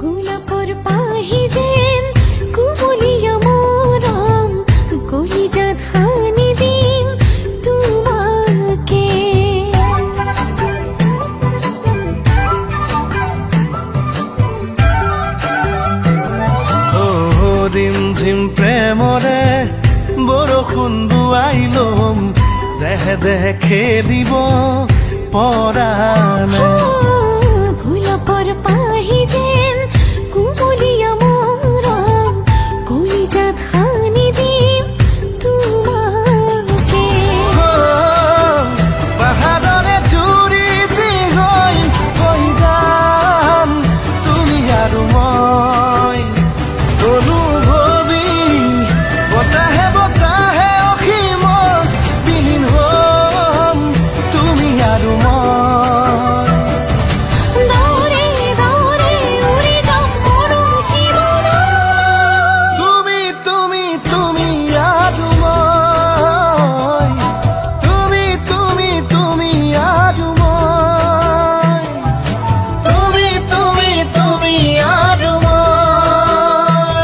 গোলাপৰ পাহি যেন কুমলিয়া মৰম কলিজাত খানি দিম তোমাকে ৰিম ঝিম প্ৰেমৰে বৰষুণ বুৱাই লম দেহে দেহে খেলিব পৰাণে